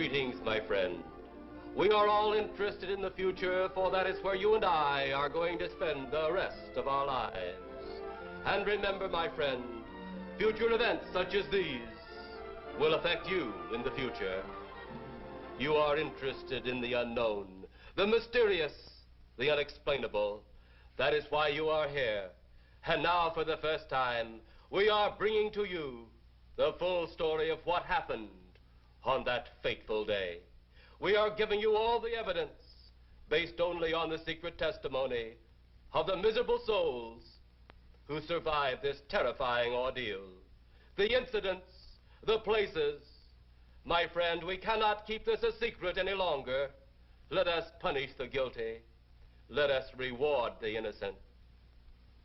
Greetings, my friend. We are all interested in the future, for that is where you and I are going to spend the rest of our lives. And remember, my friend, future events such as these will affect you in the future. You are interested in the unknown, the mysterious, the unexplainable. That is why you are here. And now, for the first time, we are bringing to you the full story of what happened on that fateful day. We are giving you all the evidence based only on the secret testimony of the miserable souls who survived this terrifying ordeal. The incidents, the places. My friend, we cannot keep this a secret any longer. Let us punish the guilty. Let us reward the innocent.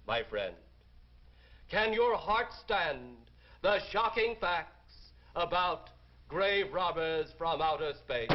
My friend, can your heart stand the shocking facts about grave robbers from outer space?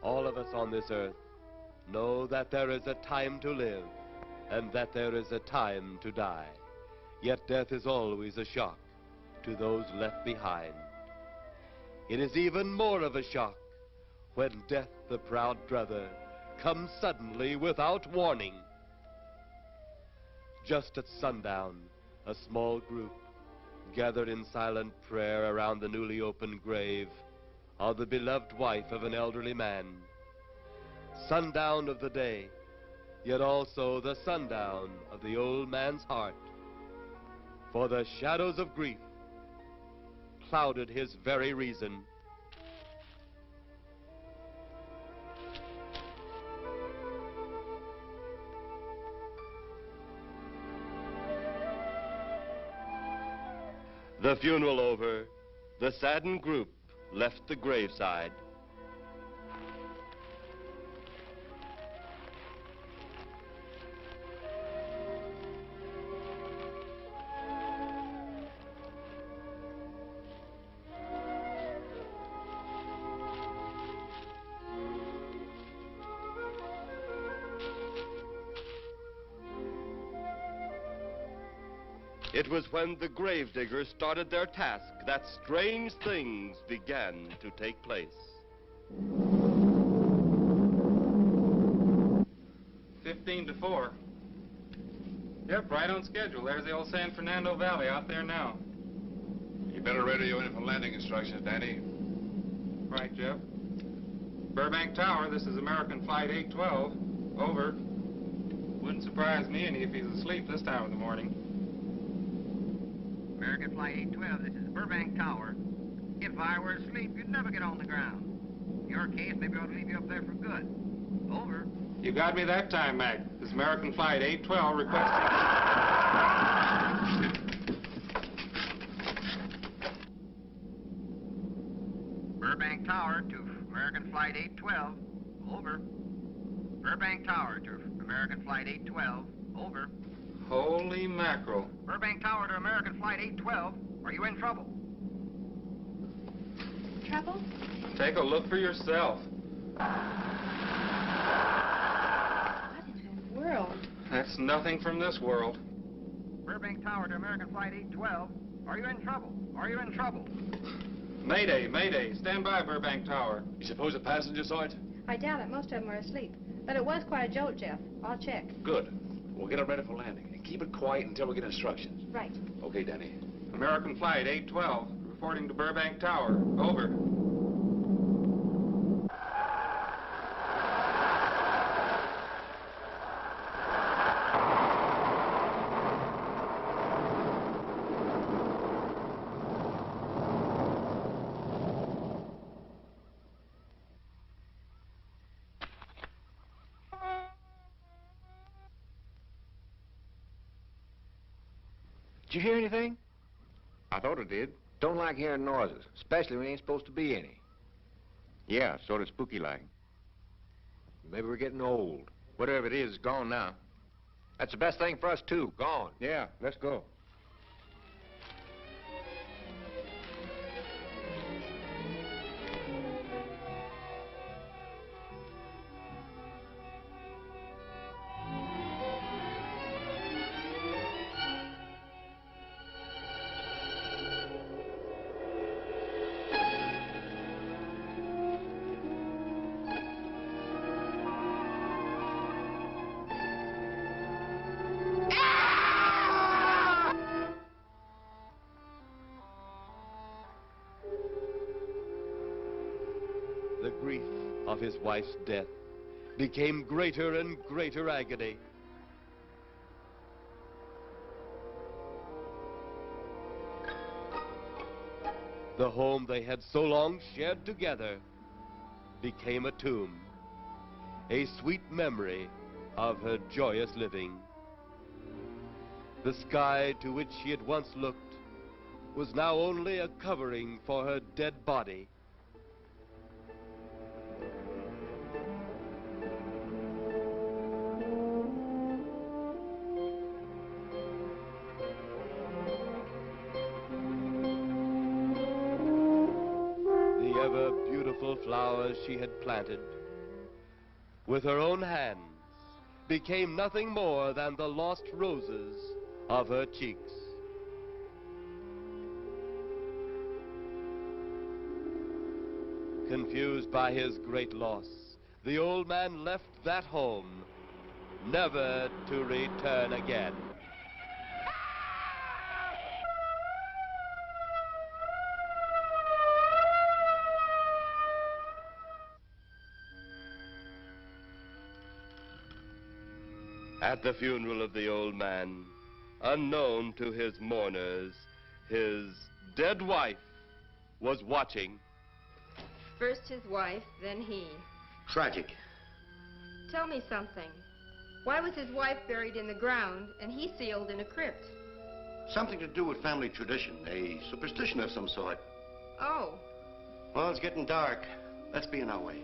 All of us on this earth know that there is a time to live and that there is a time to die. Yet death is always a shock to those left behind. It is even more of a shock when death, the proud brother, comes suddenly without warning. Just at sundown, a small group gathered in silent prayer around the newly opened grave of the beloved wife of an elderly man. Sundown of the day, yet also the sundown of the old man's heart. For the shadows of grief clouded his very reason. The funeral over, the saddened group left the graveside. It was when the gravediggers started their task that strange things began to take place. 15-4. Yep, right on schedule. There's the old San Fernando Valley out there now. You better radio in for landing instructions, Danny. Right, Jeff. Burbank Tower, this is American Flight 812. Over. Wouldn't surprise me any if he's asleep this time of the morning. American Flight 812, this is Burbank Tower. If I were asleep, you'd never get on the ground. In your case, maybe I ought to leave you up there for good. Over. You got me that time, Mac. This is American Flight 812 requesting... Burbank Tower to American Flight 812. Over. Burbank Tower to American Flight 812. Over. Holy mackerel. Burbank Tower to American Flight 812. Are you in trouble? Trouble? Take a look for yourself. What in the world? That's nothing from this world. Burbank Tower to American Flight 812. Are you in trouble? Are you in trouble? Mayday, mayday. Stand by, Burbank Tower. You suppose a passenger saw it? I doubt it. Most of them are asleep. But it was quite a jolt, Jeff. I'll check. Good. We'll get it ready for landing. And keep it quiet until we get instructions. Right. Okay, Danny. American Flight 812, reporting to Burbank Tower. Over. Did you hear anything? I thought it did. Don't like hearing noises, especially when there ain't supposed to be any. Yeah, sort of spooky-like. Maybe we're getting old. Whatever it is, it's gone now. That's the best thing for us, too. Gone. Yeah, let's go. The grief of his wife's death became greater and greater agony. The home they had so long shared together became a tomb, a sweet memory of her joyous living. The sky to which she had once looked was now only a covering for her dead body. The ever-beautiful flowers she had planted with her own hands became nothing more than the lost roses of her cheeks. Confused by his great loss, the old man left that home, never to return again. At the funeral of the old man, unknown to his mourners, his dead wife was watching. First his wife, then he. Tragic. Tell me something. Why was his wife buried in the ground and he sealed in a crypt? Something to do with family tradition, a superstition of some sort. Oh. Well, it's getting dark. Let's be on our way.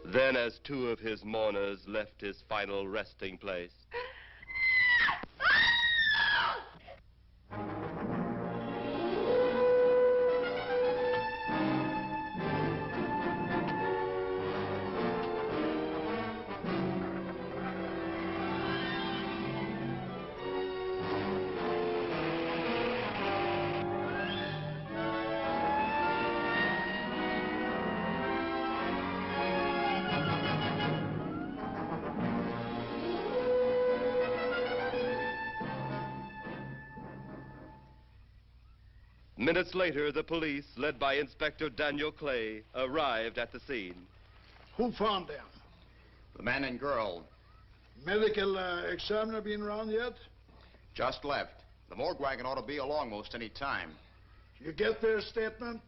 Then, as two of his mourners left his final resting place, minutes later, the police, led by Inspector Daniel Clay, arrived at the scene. Who found them? The man and girl Medical examiner been around yet? just left. The morgue wagon ought to be along most any time. You get their statement?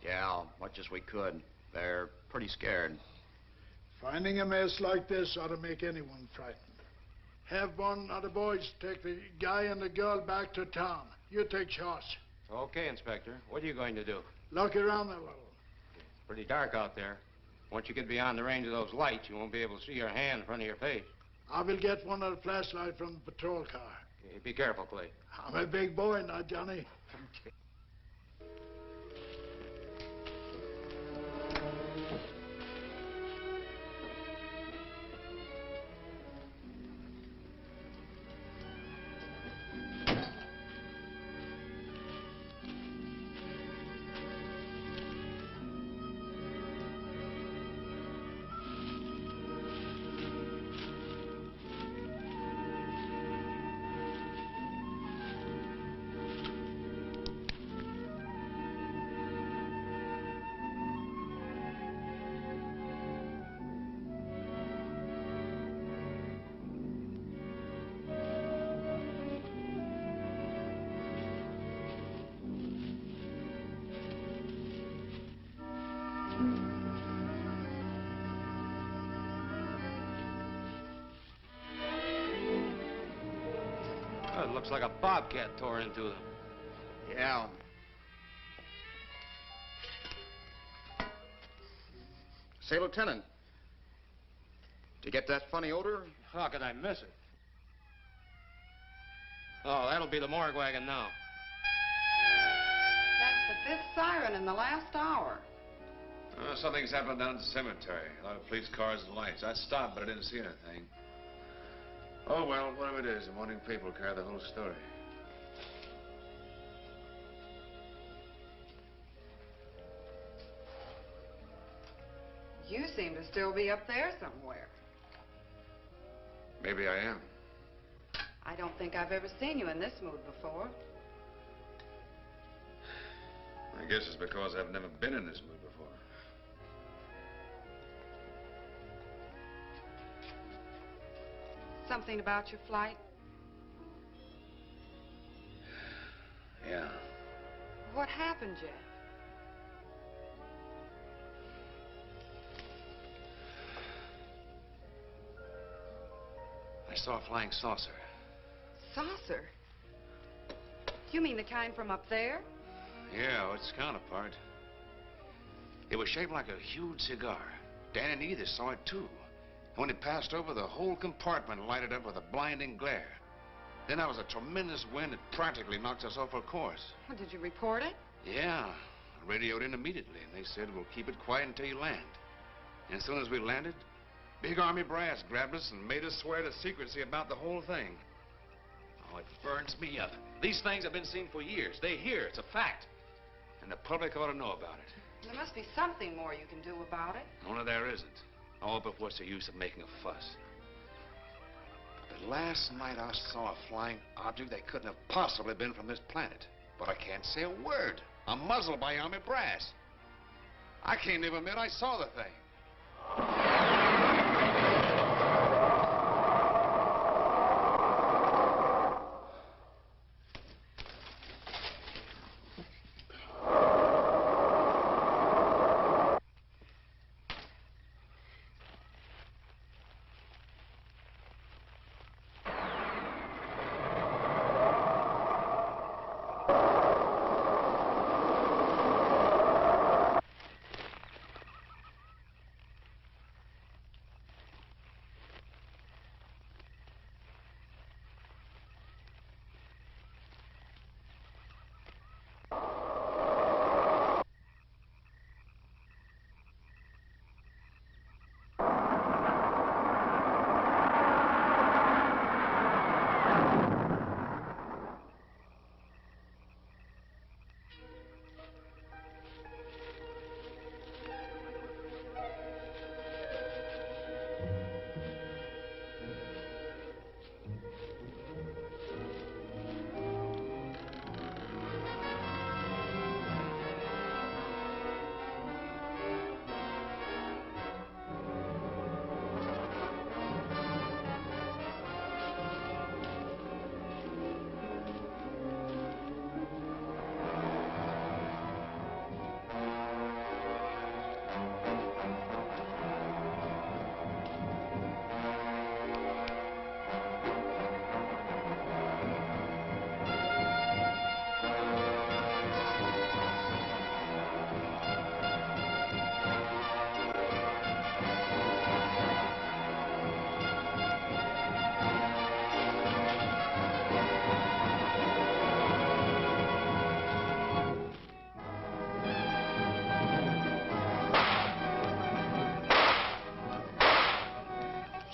Yeah, much as we could. They're pretty scared. Finding a mess like this ought to make anyone frightened. Have one of the boys take the guy and the girl back to town. You take charge. Okay, Inspector. What are you going to do? Look around a little. It's pretty dark out there. Once you get beyond the range of those lights, you won't be able to see your hand in front of your face. I will get one of the flashlights from the patrol car. Okay, be careful, Clay. I'm a big boy now, Johnny. it looks like a bobcat tore into them. Yeah. Say, Lieutenant, did you get that funny odor? How could I miss it? Oh, that'll be the morgue wagon now. That's the 5th siren in the last hour. Something's happened down at the cemetery. A lot of police cars and lights. I stopped, but I didn't see anything. Oh, well, whatever it is, the morning paper will carry the whole story. You seem to still be up there somewhere. Maybe I am. I don't think I've ever seen you in this mood before. I guess it's because I've never been in this mood before. Something about your flight? Yeah. What happened, Jeff? I saw a flying saucer. Saucer? You mean the kind from up there? Yeah, its counterpart. It was shaped like a huge cigar. Dan and Edith saw it, too. And when it passed over, the whole compartment lighted up with a blinding glare. Then there was a tremendous wind that practically knocked us off our course. Well, did you report it? Yeah. I radioed in immediately, and they said, we'll keep it quiet until you land. And as soon as we landed, big Army brass grabbed us and made us swear to secrecy about the whole thing. Oh, it burns me up. These things have been seen for years. They're here. It's a fact. And the public ought to know about it. There must be something more you can do about it. Only there isn't. Oh, but what's the use of making a fuss? But last night I saw a flying object that couldn't have possibly been from this planet. But I can't say a word. I'm muzzled by Army brass. I can't even admit I saw the thing.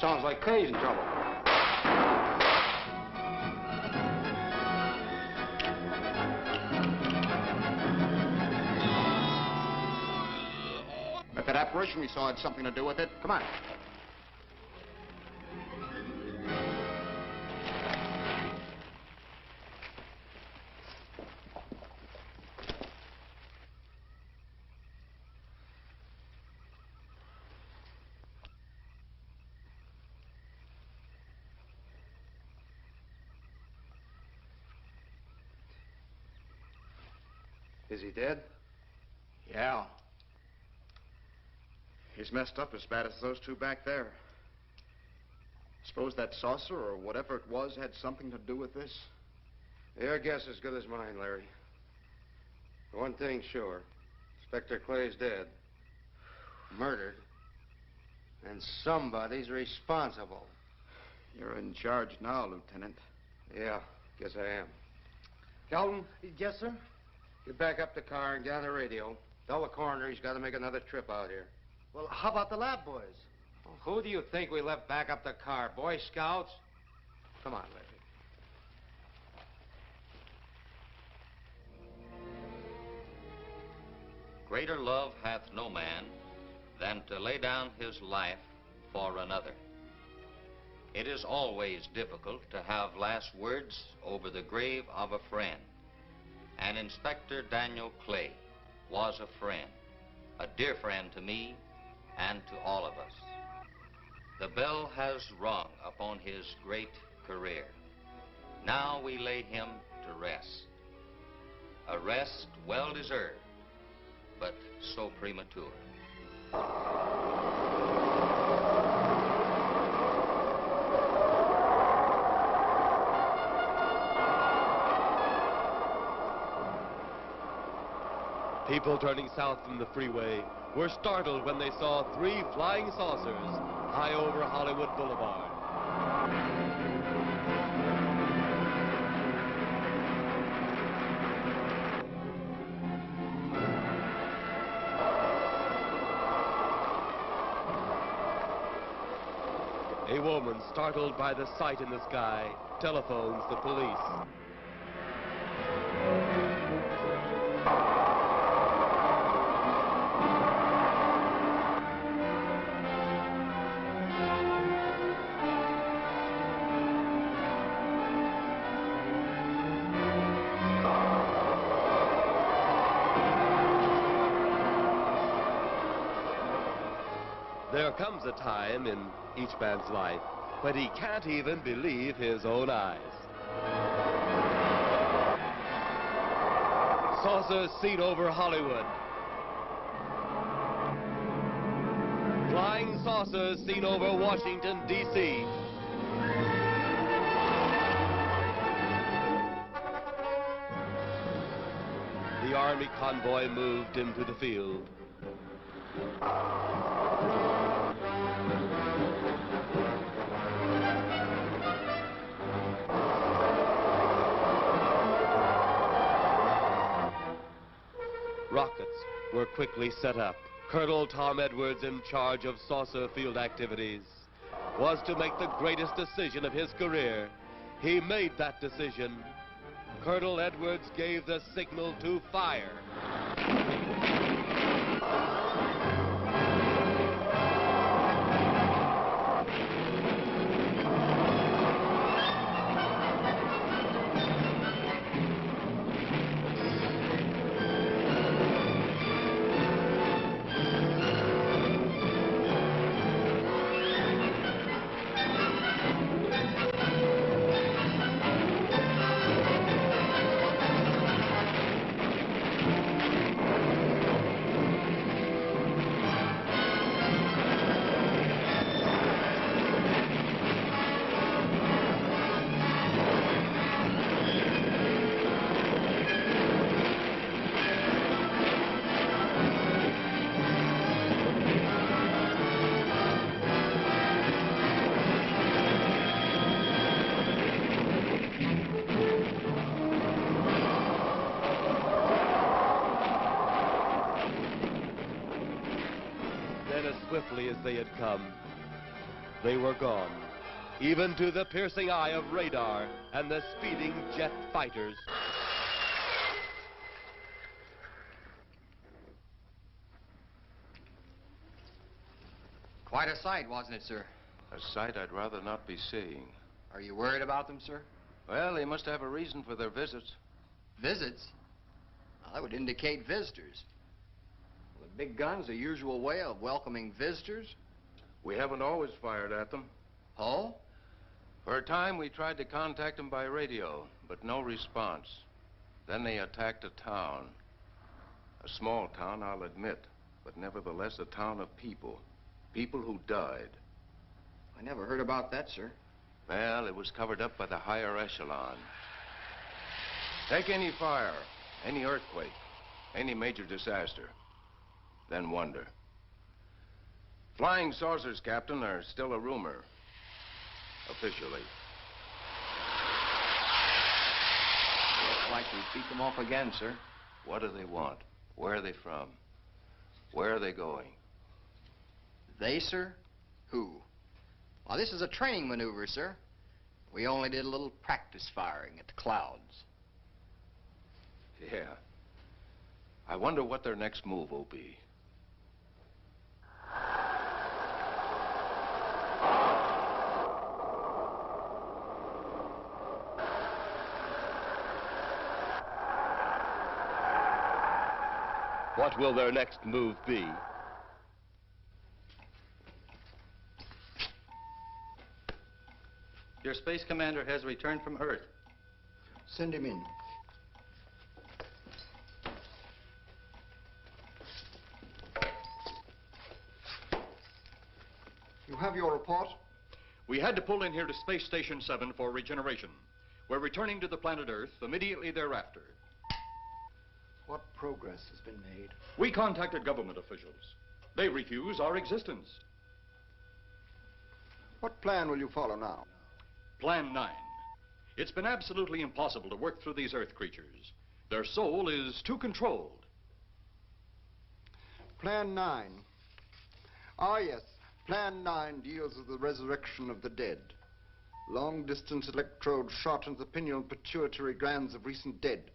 Sounds like Kay's in trouble. If that apparition we saw had something to do with it, come on. Is he dead? Yeah. He's messed up as bad as those two back there. Suppose that saucer or whatever it was had something to do with this? Your guess is as good as mine, Larry. One thing's sure. Inspector Clay's dead. Murdered. And somebody's responsible. You're in charge now, Lieutenant. Yeah, guess I am. Kelton? Yes, sir? Get back up the car and get on the radio. Tell the coroner he's got to make another trip out here. Well, how about the lab boys? Well, who do you think we left back up the car? Boy Scouts? Come on, Larry. Greater love hath no man than to lay down his life for another. It is always difficult to have last words over the grave of a friend. And Inspector Daniel Clay was a friend, a dear friend to me and to all of us. The bell has rung upon his great career. Now we lay him to rest. A rest well deserved, but so premature. People turning south from the freeway were startled when they saw 3 flying saucers high over Hollywood Boulevard. A woman, startled by the sight in the sky, telephones the police. There comes a time in each man's life when he can't even believe his own eyes. Saucers seen over Hollywood. Flying saucers seen over Washington, D.C. The Army convoy moved into the field. Rockets were quickly set up. Colonel Tom Edwards, in charge of saucer field activities, was to make the greatest decision of his career. He made that decision. Colonel Edwards gave the signal to fire. Swiftly as they had come, they were gone, even to the piercing eye of radar and the speeding jet fighters. Quite a sight, wasn't it, sir? A sight I'd rather not be seeing. Are you worried about them, sir? Well, they must have a reason for their visits. Visits? Well, that would indicate visitors. Well, the big gun's the usual way of welcoming visitors. We haven't always fired at them. Oh? For a time, we tried to contact them by radio, but no response. Then they attacked a town. A small town, I'll admit, but nevertheless a town of people. People who died. I never heard about that, sir. Well, it was covered up by the higher echelon. Take any fire, any earthquake, any major disaster, then wonder. Flying saucers, Captain, are still a rumor, officially. Looks like we beat them off again, sir. What do they want? Where are they from? Where are they going? They, sir? Who? Well, this is a training maneuver, sir. We only did a little practice firing at the clouds. Yeah. I wonder what their next move will be. What will their next move be? Your space commander has returned from Earth. Send him in. You have your report? We had to pull in here to Space Station 7 for regeneration. We're returning to the planet Earth immediately thereafter. What progress has been made? We contacted government officials. They refuse our existence. What plan will you follow now? Plan 9. It's been absolutely impossible to work through these Earth creatures. Their soul is too controlled. Plan 9. Ah, yes. Plan 9 deals with the resurrection of the dead. Long-distance electrode shot into the pineal and pituitary glands of recent dead.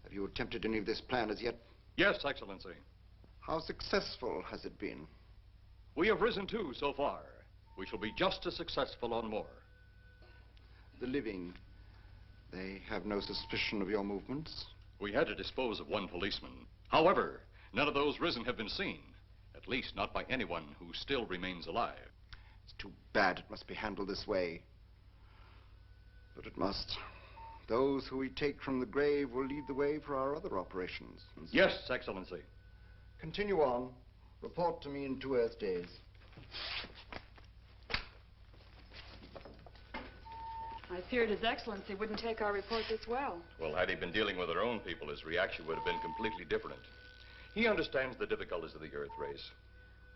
Have you attempted any of this plan as yet? Yes, Excellency. How successful has it been? We have risen 2 so far. We shall be just as successful on more. The living, they have no suspicion of your movements? We had to dispose of 1 policeman. However, none of those risen have been seen. At least not by anyone who still remains alive. It's too bad it must be handled this way. But it must. Those who we take from the grave will lead the way for our other operations. Yes, Excellency. Continue on. Report to me in 2 Earth days. I feared His Excellency wouldn't take our report this well. Well, had he been dealing with our own people, his reaction would have been completely different. He understands the difficulties of the Earth race.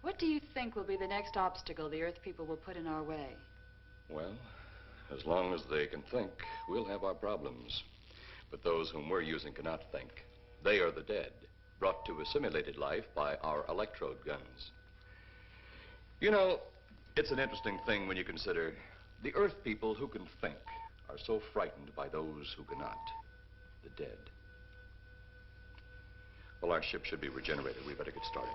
What do you think will be the next obstacle the Earth people will put in our way? Well, as long as they can think, we'll have our problems. But those whom we're using cannot think. They are the dead, brought to a simulated life by our electrode guns. You know, it's an interesting thing when you consider the Earth people who can think are so frightened by those who cannot, the dead. Well, our ship should be regenerated. We better get started.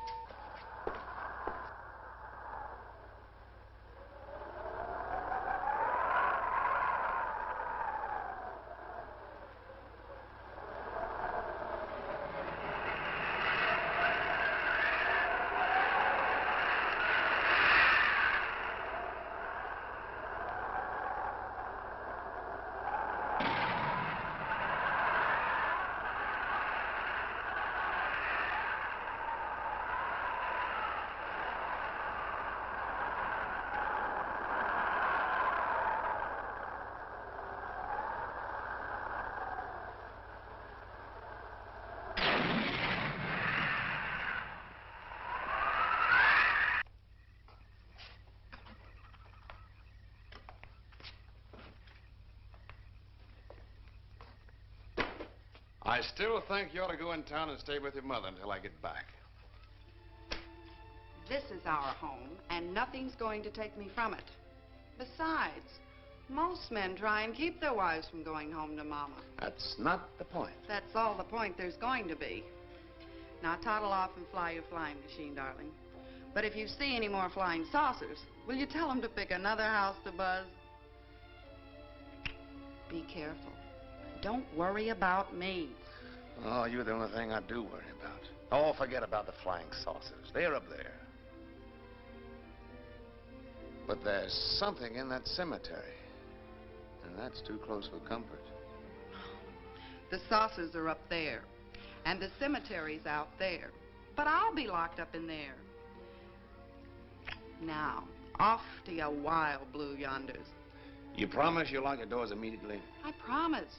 I still think you ought to go in town and stay with your mother until I get back. This is our home, and nothing's going to take me from it. Besides, most men try and keep their wives from going home to Mama. That's not the point. That's all the point there's going to be. Now toddle off and fly your flying machine, darling. But if you see any more flying saucers, will you tell them to pick another house to buzz? Be careful. Don't worry about me. Oh, you're the only thing I do worry about. Oh, forget about the flying saucers. They're up there. But there's something in that cemetery. And that's too close for comfort. The saucers are up there, and the cemetery's out there. But I'll be locked up in there. Now, off to your wild blue yonders. You promise you'll lock your doors immediately? I promise.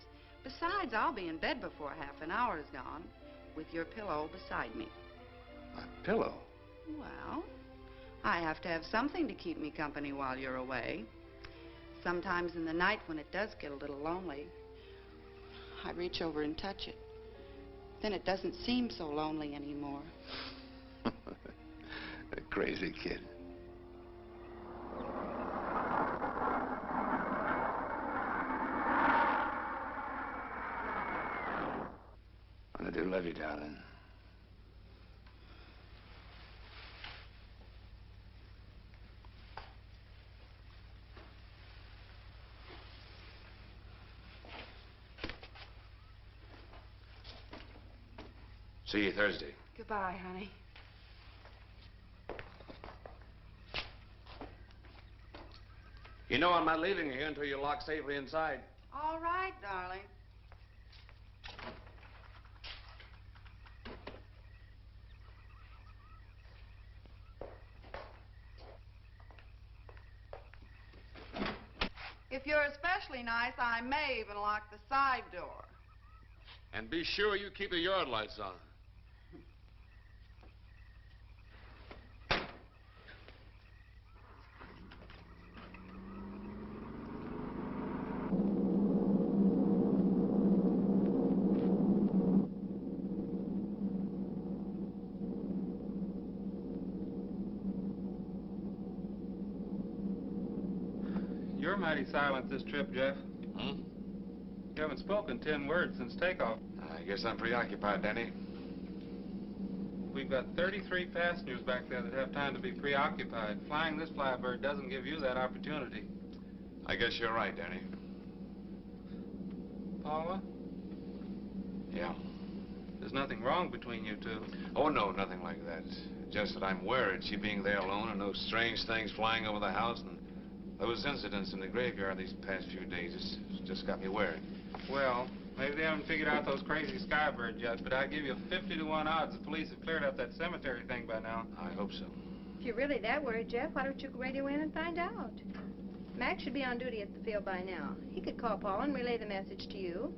Besides, I'll be in bed before half an hour is gone, with your pillow beside me. My pillow? Well, I have to have something to keep me company while you're away. Sometimes in the night when it does get a little lonely, I reach over and touch it. Then it doesn't seem so lonely anymore. A crazy kid. I do love you, darling. See you Thursday. Goodbye, honey. You know I'm not leaving you here until you're locked safely inside. All right, darling. If you're especially nice, I may even lock the side door. And be sure you keep the yard lights on. You're mighty silent this trip, Jeff. Hmm? You haven't spoken 10 words since takeoff. I guess I'm preoccupied, Danny. We've got 33 passengers back there that have time to be preoccupied. Flying this flybird doesn't give you that opportunity. I guess you're right, Danny. Paula? Yeah. There's nothing wrong between you two. Oh, no, nothing like that. Just that I'm worried, she being there alone and those strange things flying over the house and those incidents in the graveyard these past few days. It's just got me worried. Well, maybe they haven't figured out those crazy skybirds yet, but I give you 50 to 1 odds the police have cleared up that cemetery thing by now. I hope so. If you're really that worried, Jeff, why don't you radio in and find out? Mac should be on duty at the field by now. He could call Paul and relay the message to you.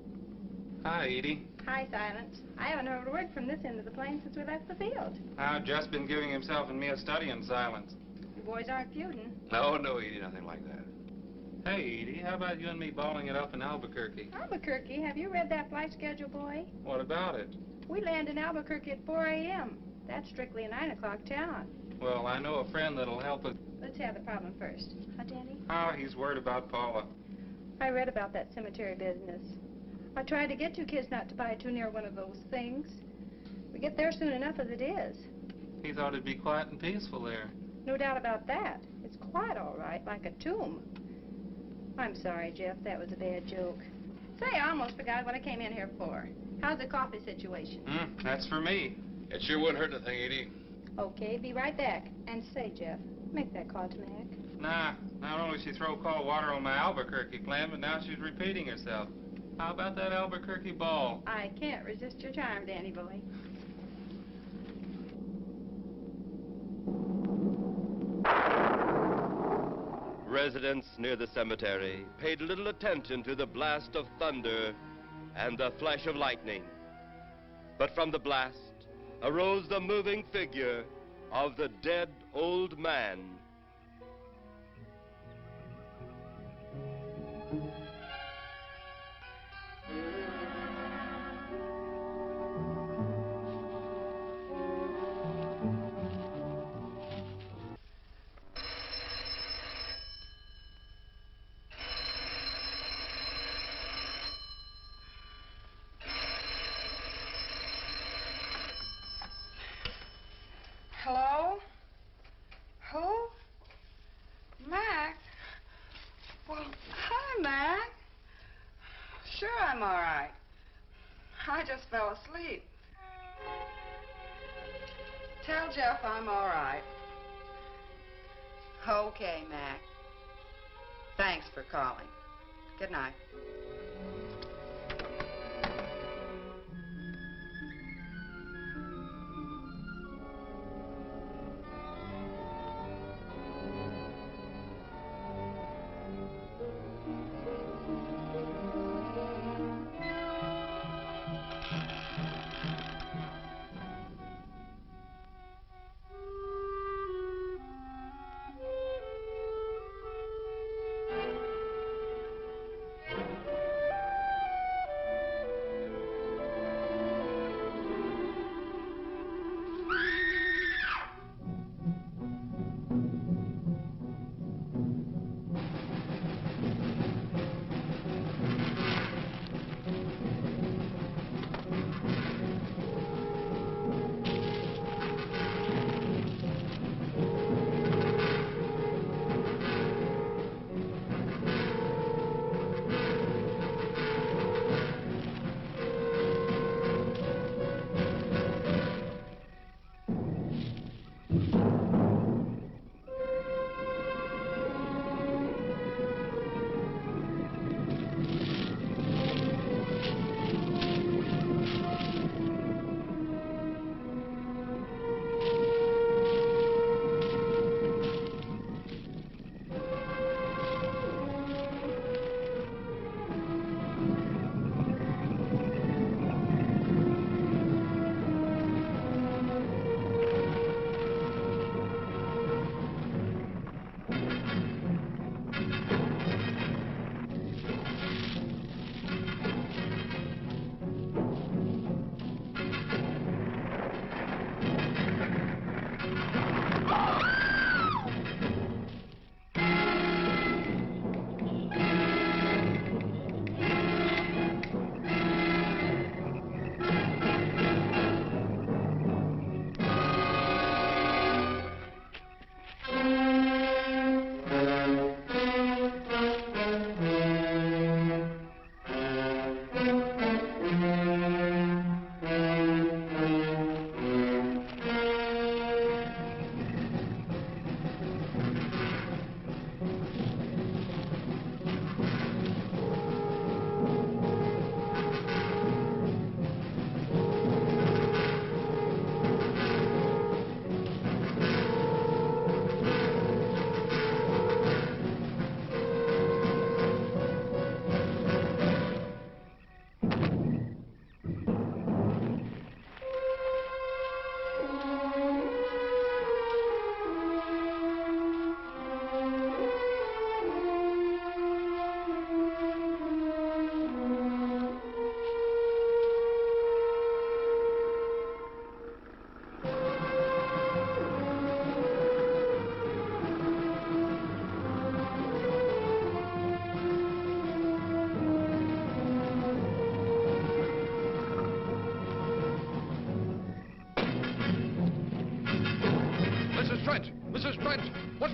Hi, Edie. Hi, Silence. I haven't heard a word from this end of the plane since we left the field. I've just been giving himself and me a study in silence. You boys aren't feuding. No, Edie, nothing like that. Hey, Edie, how about you and me balling it up in Albuquerque? Albuquerque? Have you read that flight schedule, boy? What about it? We land in Albuquerque at 4 a.m. That's strictly a 9 o'clock town. Well, I know a friend that'll help us. Let's have the problem first. Huh, Danny? Oh, he's worried about Paula. I read about that cemetery business. I tried to get you kids not to buy too near one of those things. We get there soon enough as it is. He thought it'd be quiet and peaceful there. No doubt about that. It's quiet, all right, like a tomb. I'm sorry, Jeff. That was a bad joke. Say, I almost forgot what I came in here for. How's the coffee situation? That's for me. It sure wouldn't hurt anything, Edie. Okay, be right back. And say, Jeff, make that call to Mac. Nah, not only she throw cold water on my Albuquerque plan, but now she's repeating herself. How about that Albuquerque ball? I can't resist your charm, Danny boy. Residents near the cemetery paid little attention to the blast of thunder and the flash of lightning. But from the blast arose the moving figure of the dead old man. Hello? Who? Mac? Well, hi, Mac. Sure, I'm all right. I just fell asleep. Tell Jeff I'm all right. Okay, Mac. Thanks for calling. Good night.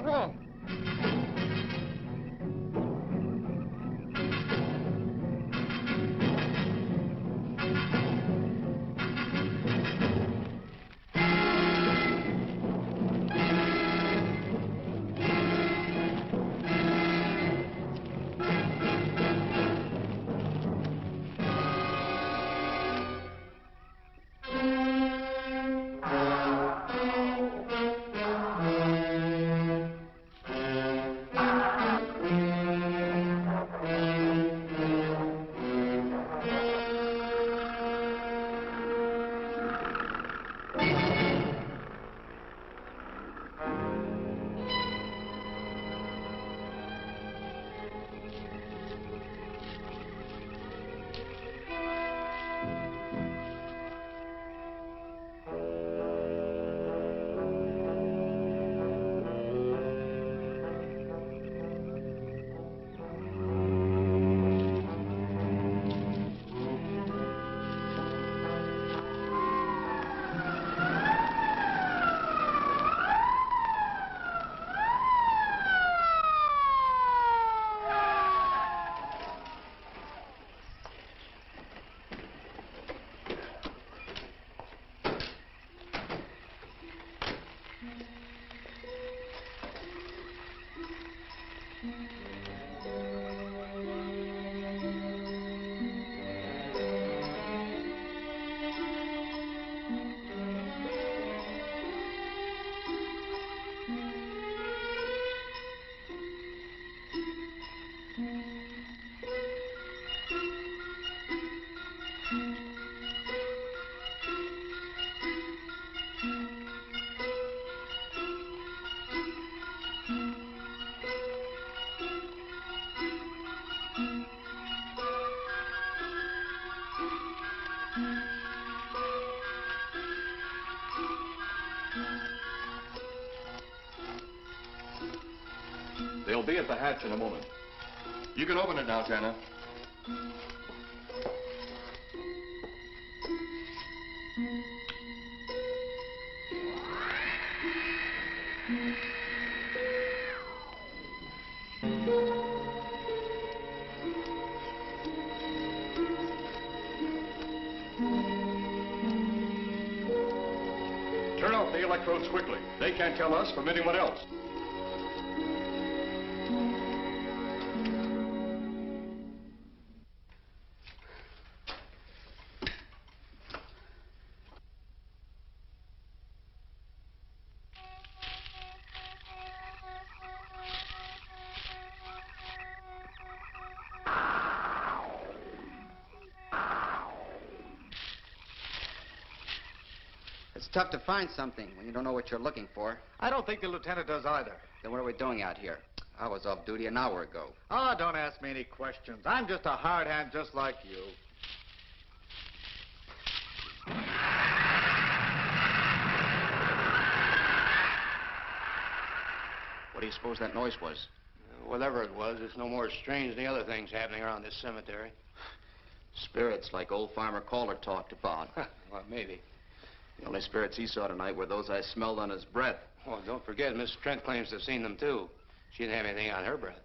wrong? They'll be at the hatch in a moment. You can open it now, Tanner. Turn off the electrodes quickly. They can't tell us from anyone else. It's tough to find something when you don't know what you're looking for. I don't think the lieutenant does either. Then what are we doing out here? I was off duty an hour ago. Oh, don't ask me any questions. I'm just a hard hand just like you. What do you suppose that noise was? Whatever it was, it's no more strange than the other things happening around this cemetery. Spirits like old Farmer Caller talked about. Well, maybe. The only spirits he saw tonight were those I smelled on his breath. Oh, don't forget, Miss Trent claims to have seen them, too. She didn't have anything on her breath.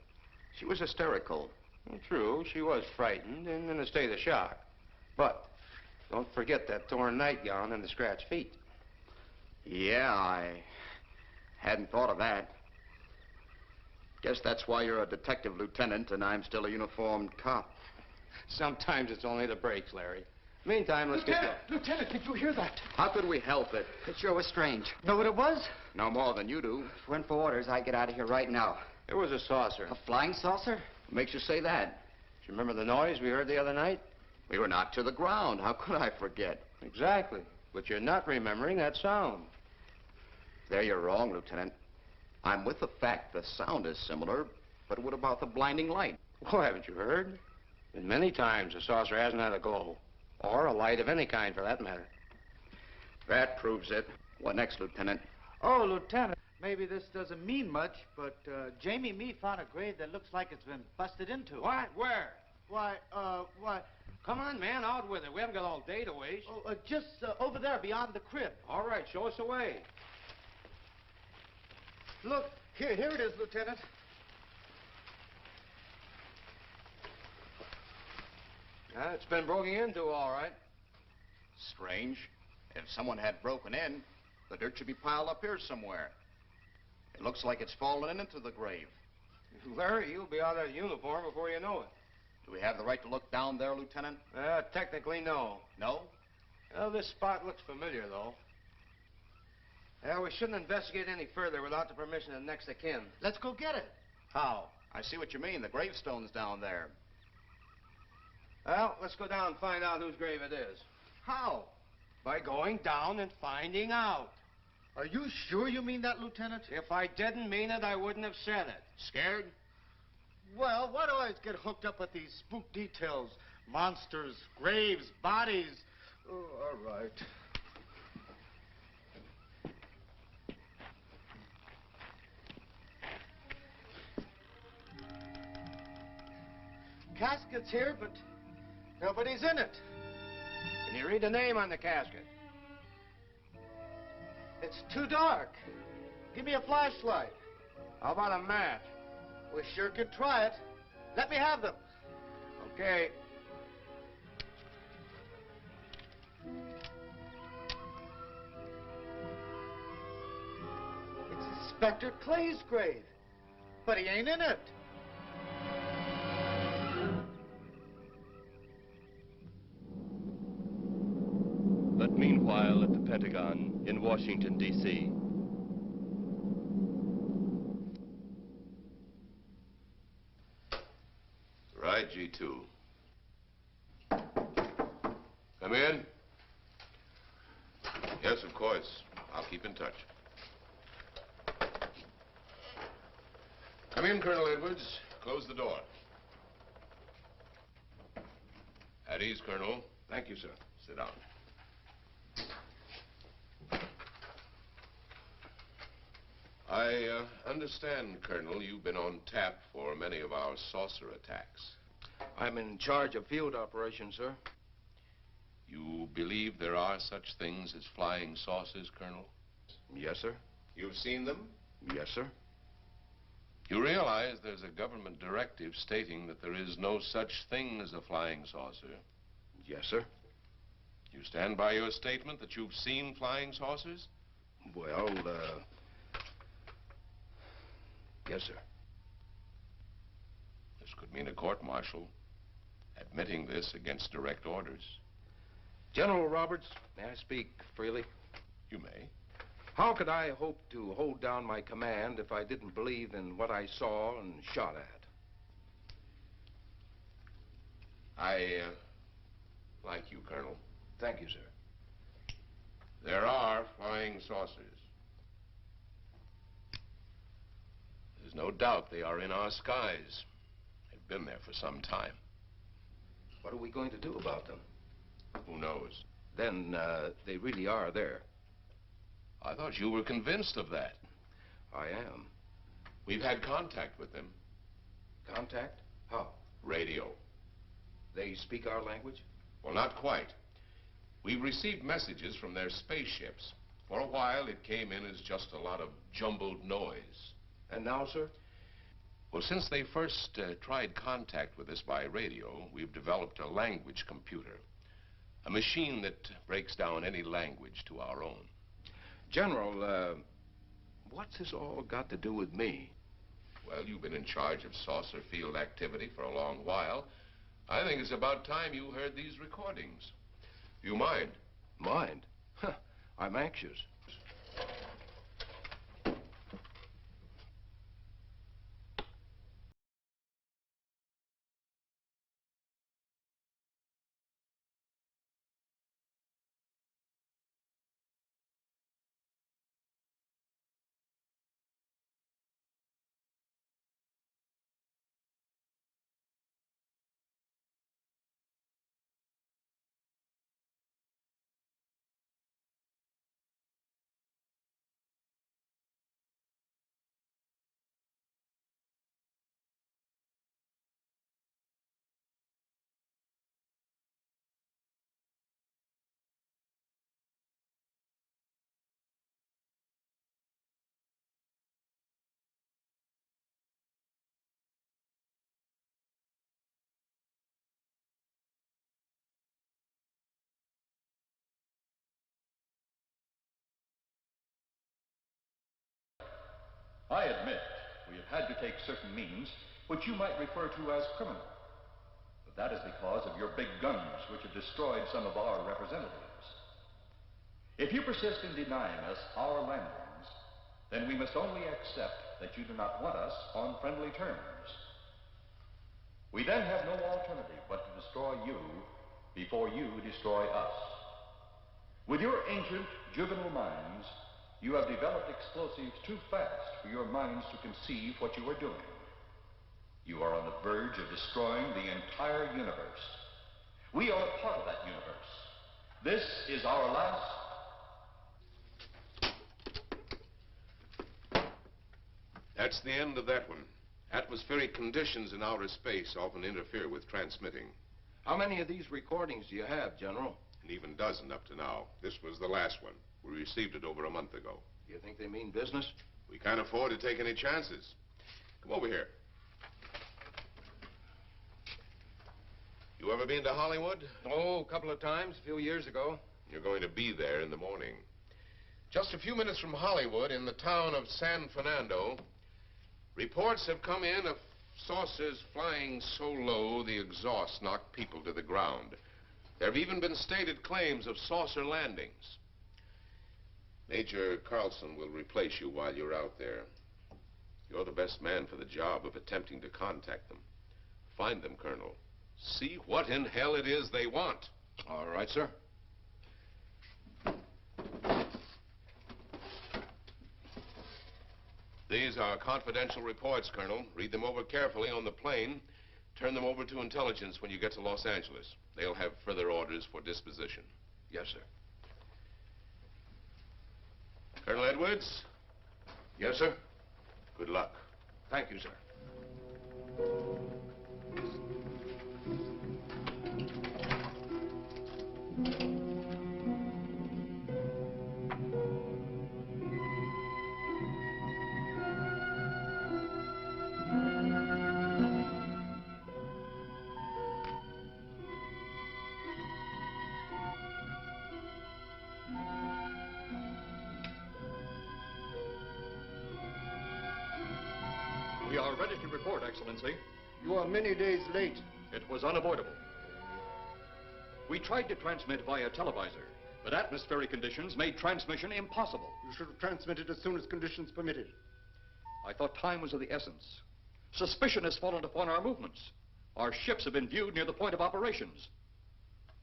She was hysterical. Well, true, she was frightened and in a state of shock. But don't forget that torn nightgown and the scratched feet. Yeah, I hadn't thought of that. Guess that's why you're a detective lieutenant and I'm still a uniformed cop. Sometimes it's only the breaks, Larry. Meantime, let's Lieutenant, did you hear that? How could we help it? It sure was strange. Know what it was? No more than you do. If it weren't for orders, I'd get out of here right now. It was a saucer. A flying saucer? What makes you say that? Do you remember the noise we heard the other night? We were knocked to the ground. How could I forget? Exactly. But you're not remembering that sound. There you're wrong, Lieutenant. I'm with the fact the sound is similar, but what about the blinding light? Oh, haven't you heard? Been many times the saucer hasn't had a glow. Or a light of any kind, for that matter. That proves it. What next, Lieutenant? Oh, Lieutenant, maybe this doesn't mean much, but Jamie Mee found a grave that looks like it's been busted into. What? Where? Why, Come on, man, out with it. We haven't got all day to waste. Oh, just over there beyond the crib. All right, show us the way. Look, Here it is, Lieutenant. It's been broken into, all right. Strange. If someone had broken in, the dirt should be piled up here somewhere. It looks like it's fallen into the grave. Larry, you'll be out of uniform before you know it. Do we have the right to look down there, Lieutenant? Technically, no. No? Well, this spot looks familiar, though. We shouldn't investigate any further without the permission of next of kin. Let's go get it. How? I see what you mean. The gravestone's down there. Well, let's go down and find out whose grave it is. How? By going down and finding out. Are you sure you mean that, Lieutenant? If I didn't mean it, I wouldn't have said it. Scared? Well, why do I always get hooked up with these spook details? Monsters, graves, bodies. Oh, all right. Casket's here, but nobody's in it. Can you read the name on the casket? It's too dark. Give me a flashlight. How about a match? We sure could try it. Let me have them. Okay. It's Inspector Clay's grave, but he ain't in it. But meanwhile, at the Pentagon in Washington, D.C., Right, G2. Come in. Yes, of course. I'll keep in touch. Come in, Colonel Edwards. Close the door. At ease, Colonel. Thank you, sir. Sit down. I understand, Colonel, you've been on tap for many of our saucer attacks. I'm in charge of field operations, sir. You believe there are such things as flying saucers, Colonel? Yes, sir. You've seen them? Yes, sir. You realize there's a government directive stating that there is no such thing as a flying saucer? Yes, sir. You stand by your statement that you've seen flying saucers? Well, yes, sir. This could mean a court-martial, admitting this against direct orders. General Roberts, may I speak freely? You may. How could I hope to hold down my command if I didn't believe in what I saw and shot at? I like you, Colonel. Thank you, sir. There are flying saucers. There's no doubt they are in our skies. They've been there for some time. What are we going to do about them? Who knows? Then, they really are there. I thought you were convinced of that. I am. We've had contact with them. Contact? How? Radio. They speak our language? Well, not quite. We've received messages from their spaceships. For a while, it came in as just a lot of jumbled noise. And now, sir? Well, since they first tried contact with us by radio, we've developed a language computer. A machine that breaks down any language to our own. General, what's this all got to do with me? Well, you've been in charge of saucer field activity for a long while. I think it's about time you heard these recordings. Do you mind? Mind? Huh, I'm anxious. I admit we have had to take certain means which you might refer to as criminal. But that is because of your big guns, which have destroyed some of our representatives. If you persist in denying us our landings, then we must only accept that you do not want us on friendly terms. We then have no alternative but to destroy you before you destroy us. With your ancient juvenile minds, you have developed explosives too fast for your minds to conceive what you are doing. You are on the verge of destroying the entire universe. We are a part of that universe. This is our last... That's the end of that one. Atmospheric conditions in outer space often interfere with transmitting. How many of these recordings do you have, General? An even dozen up to now. This was the last one. We received it over a month ago. Do you think they mean business? We can't afford to take any chances. Come over here. You ever been to Hollywood? Oh, a couple of times, a few years ago. You're going to be there in the morning. Just a few minutes from Hollywood, in the town of San Fernando, reports have come in of saucers flying so low the exhaust knocked people to the ground. There have even been stated claims of saucer landings. Major Carlson will replace you while you're out there. You're the best man for the job of attempting to contact them. Find them, Colonel. See what in hell it is they want. All right, sir. These are confidential reports, Colonel. Read them over carefully on the plane. Turn them over to intelligence when you get to Los Angeles. They'll have further orders for disposition. Yes, sir. Colonel Edwards? Yes, sir. Good luck. Thank you, sir. We are ready to report, Excellency. You are many days late. It was unavoidable. We tried to transmit via televisor, but atmospheric conditions made transmission impossible. You should have transmitted as soon as conditions permitted. I thought time was of the essence. Suspicion has fallen upon our movements. Our ships have been viewed near the point of operations.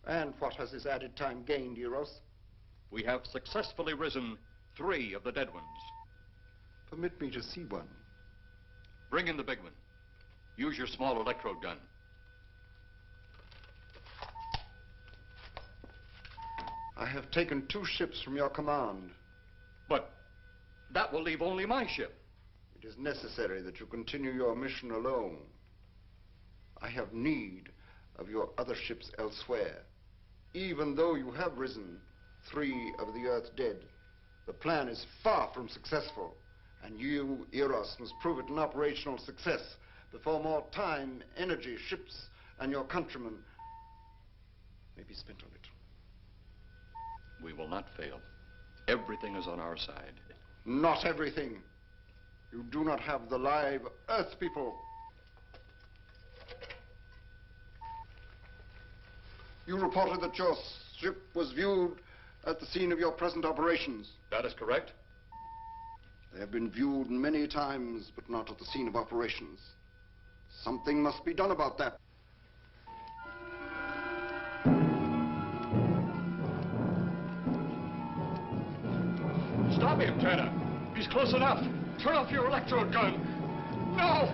And what has this added time gained, Eros? We have successfully risen 3 of the dead ones. Permit me to see one. Bring in the big one. Use your small electrode gun. I have taken 2 ships from your command. But that will leave only my ship. It is necessary that you continue your mission alone. I have need of your other ships elsewhere. Even though you have risen 3 of the Earth's dead, the plan is far from successful. And you, Eros, must prove it an operational success before more time, energy, ships, and your countrymen may be spent on it. We will not fail. Everything is on our side. Not everything. You do not have the live Earth people. You reported that your ship was viewed at the scene of your present operations. That is correct. They have been viewed many times, but not at the scene of operations. Something must be done about that. Stop him, Tanner. He's close enough. Turn off your electrode gun. No!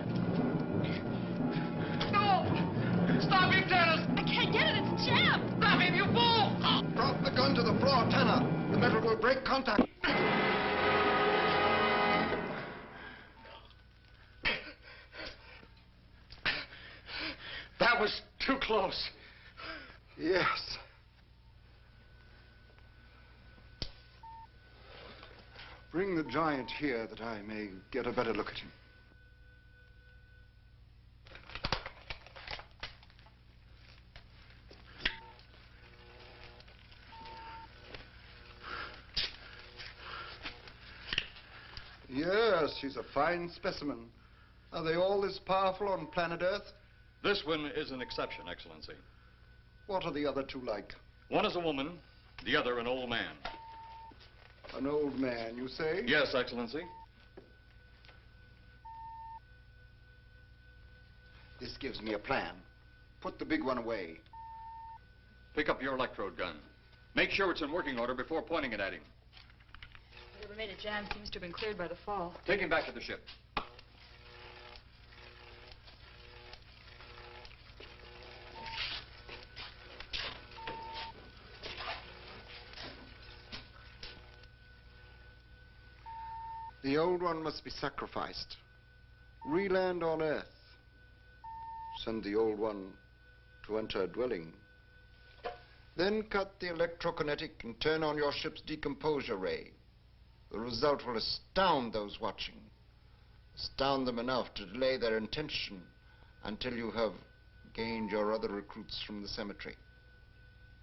No! Stop him, Tanner! I can't get it. It's jammed. Stop him, you fool! Drop the gun to the floor, Tanner. The metal will break contact. That was too close. Yes. Bring the giant here that I may get a better look at him. Yes, Yes, she's a fine specimen. Are they all this powerful on planet Earth? This one is an exception, Excellency. What are the other two like? One is a woman, the other an old man. An old man, you say? Yes, Excellency. This gives me a plan. Put the big one away. Pick up your electrode gun. Make sure it's in working order before pointing it at him. Whatever made a jam seems to have been cleared by the fall. Take him back to the ship. The old one must be sacrificed. Re-land on Earth. Send the old one to enter a dwelling. Then cut the electrokinetic and turn on your ship's decomposure ray. The result will astound those watching. Astound them enough to delay their intention until you have gained your other recruits from the cemetery.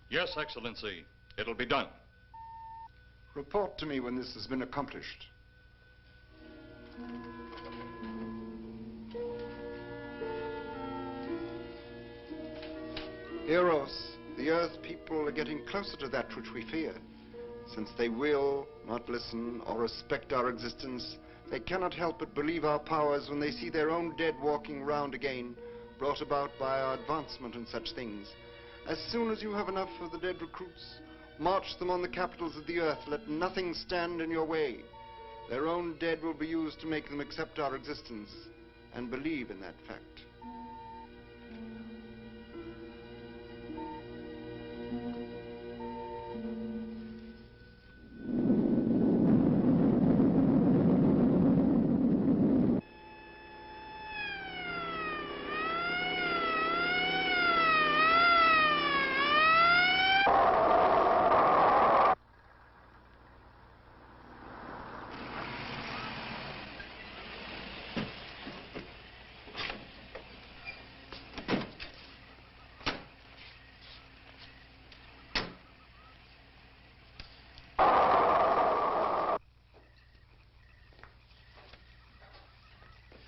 Yes, Excellency. It'll be done. Report to me when this has been accomplished. Eros, the Earth people are getting closer to that which we fear. Since they will not listen or respect our existence, they cannot help but believe our powers when they see their own dead walking round again, brought about by our advancement and such things. As soon as you have enough of the dead recruits, march them on the capitals of the Earth. Let nothing stand in your way. Their own dead will be used to make them accept our existence and believe in that fact.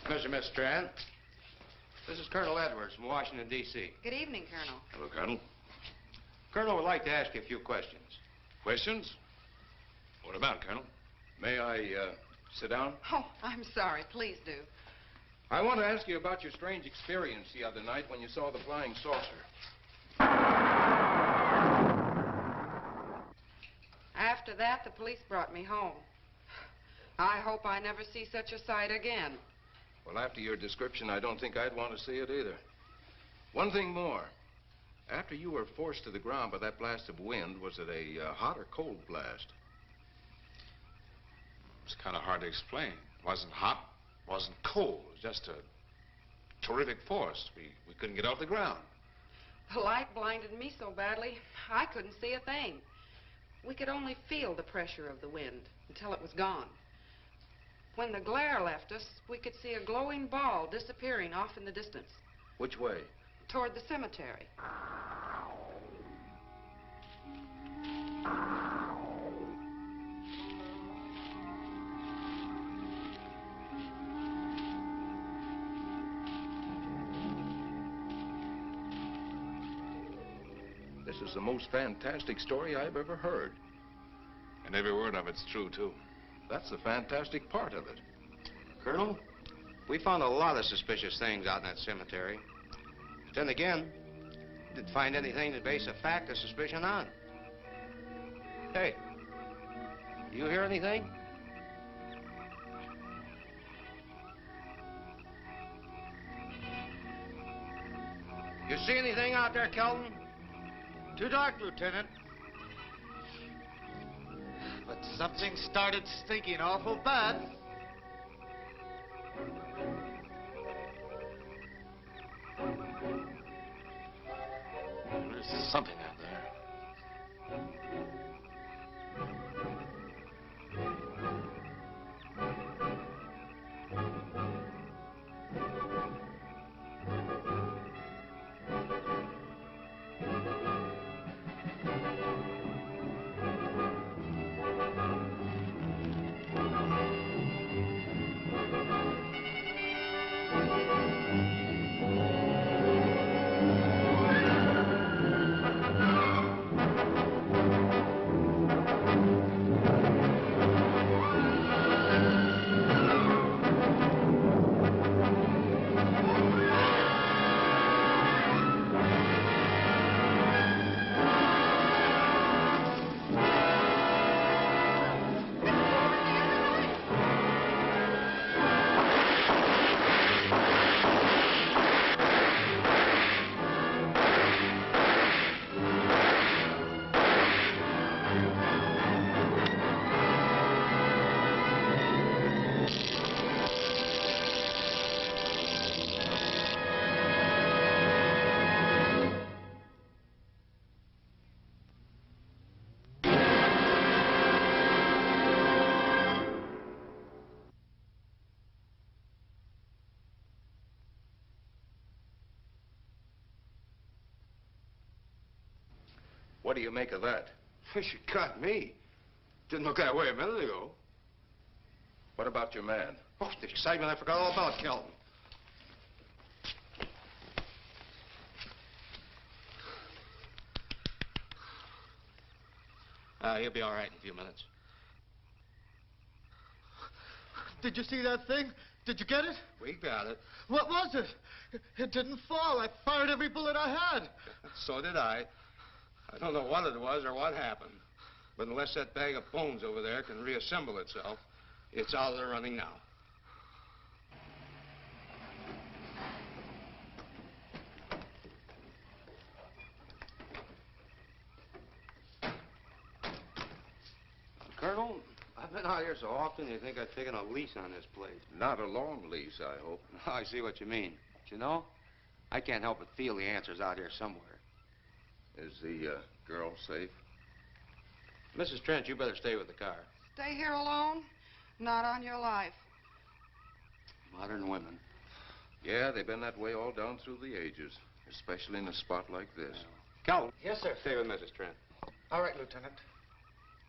Mr. Miss Strand. This is Colonel Edwards from Washington, D.C. Good evening, Colonel. Hello, Colonel. Colonel would like to ask you a few questions. Questions? What about, Colonel? May I sit down? Oh, I'm sorry. Please do. I want to ask you about your strange experience the other night when you saw the flying saucer. After that, the police brought me home. I hope I never see such a sight again. Well, after your description, I don't think I'd want to see it either. One thing more. After you were forced to the ground by that blast of wind, was it a hot or cold blast? It's kind of hard to explain. It wasn't hot, wasn't cold. It was just a terrific force. We couldn't get off the ground. The light blinded me so badly, I couldn't see a thing. We could only feel the pressure of the wind until it was gone. When the glare left us, we could see a glowing ball disappearing off in the distance. Which way? Toward the cemetery. This is the most fantastic story I've ever heard. And every word of it's true, too. That's the fantastic part of it. Colonel, we found a lot of suspicious things out in that cemetery. Then again, didn't find anything to base a fact or suspicion on. Hey, you hear anything? You see anything out there, Kelton? Too dark, Lieutenant. But something started stinking awful bad. There's something out there. What do you make of that? She got me. Didn't look that way a minute ago. What about your man? Oh, the excitement, I forgot all about Kelton. He'll be all right in a few minutes. Did you see that thing? Did you get it? We got it. What was it? It didn't fall. I fired every bullet I had. So did I. I don't know what it was or what happened. But unless that bag of bones over there can reassemble itself, it's out of the running now. Colonel, I've been out here so often, you think I've taken a lease on this place. Not a long lease, I hope. I see what you mean. But you know, I can't help but feel the answer's out here somewhere. Is the girl safe? Mrs. Trent, you better stay with the car. Stay here alone? Not on your life. Modern women. Yeah, they've been that way all down through the ages, especially in a spot like this. Calvin. Yes, sir. Stay with Mrs. Trent. All right, Lieutenant.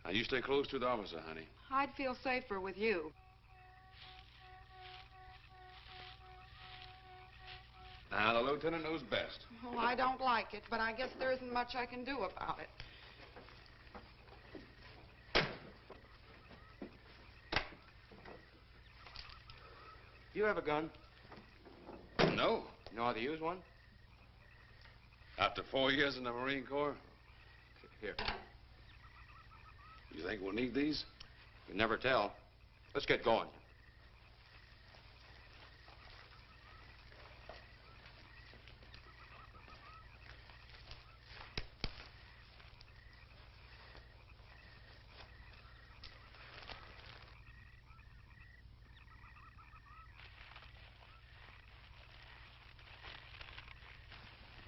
Now, you stay close to the officer, honey. I'd feel safer with you. Now, the lieutenant knows best. Well, I don't like it, but I guess there isn't much I can do about it. You have a gun? No. You know how to use one? After 4 years in the Marine Corps? Here. You think we'll need these? You never tell. Let's get going.